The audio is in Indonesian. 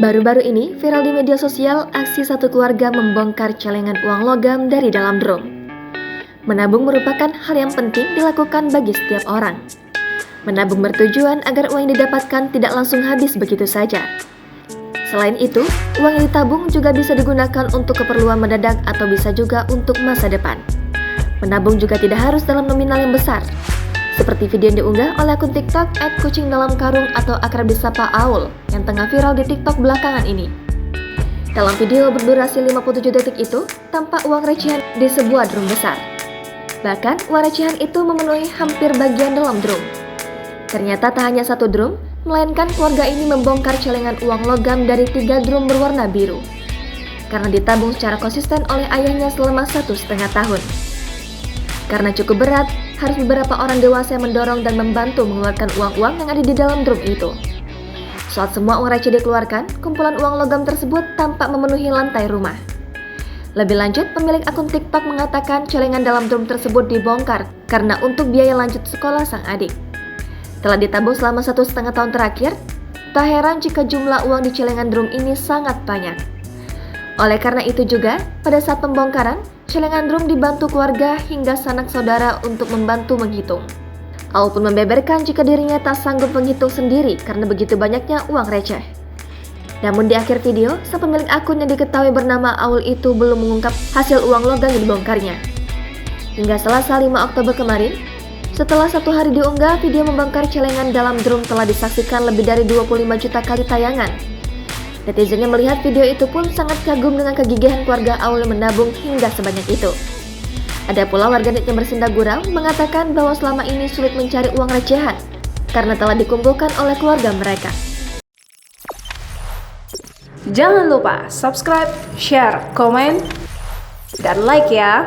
Baru-baru ini viral di media sosial aksi satu keluarga membongkar celengan uang logam dari dalam drum. Menabung merupakan hal yang penting dilakukan bagi setiap orang. Menabung bertujuan agar uang yang didapatkan tidak langsung habis begitu saja. Selain itu, uang yang ditabung juga bisa digunakan untuk keperluan mendadak atau bisa juga untuk masa depan. Menabung juga tidak harus dalam nominal yang besar. Seperti video yang diunggah oleh akun TikTok @kucingdalamkarung atau akrab disapa Aul yang tengah viral di TikTok belakangan ini. Dalam video berdurasi 57 detik itu, tampak uang recehan di sebuah drum besar. Bahkan, uang recehan itu memenuhi hampir bagian dalam drum. Ternyata tak hanya satu drum, melainkan keluarga ini membongkar celengan uang logam dari 3 drum berwarna biru. Karena ditabung secara konsisten oleh ayahnya selama 1,5 tahun. Karena cukup berat, harus beberapa orang dewasa yang mendorong dan membantu mengeluarkan uang-uang yang ada di dalam drum itu. Saat semua uang receh dikeluarkan, kumpulan uang logam tersebut tampak memenuhi lantai rumah. Lebih lanjut, pemilik akun TikTok mengatakan celengan dalam drum tersebut dibongkar karena untuk biaya lanjut sekolah sang adik. Telah ditabung selama 1,5 tahun terakhir, tak heran jika jumlah uang di celengan drum ini sangat banyak. Oleh karena itu juga, pada saat pembongkaran, celengan drum dibantu keluarga hingga sanak saudara untuk membantu menghitung. Aul pun membeberkan jika dirinya tak sanggup menghitung sendiri karena begitu banyaknya uang receh. Namun di akhir video, sang pemilik akun yang diketahui bernama Aul itu belum mengungkap hasil uang logam yang dibongkarnya. Hingga Selasa 5 Oktober kemarin, setelah 1 hari diunggah, video membongkar celengan dalam drum telah disaksikan lebih dari 25 juta kali tayangan. Netizen yang melihat video itu pun sangat kagum dengan kegigihan keluarga Aul menabung hingga sebanyak itu. Ada pula warganet yang bersinda gurau mengatakan bahwa selama ini sulit mencari uang recehan karena telah dikumpulkan oleh keluarga mereka. Jangan lupa subscribe, share, komen, dan like ya!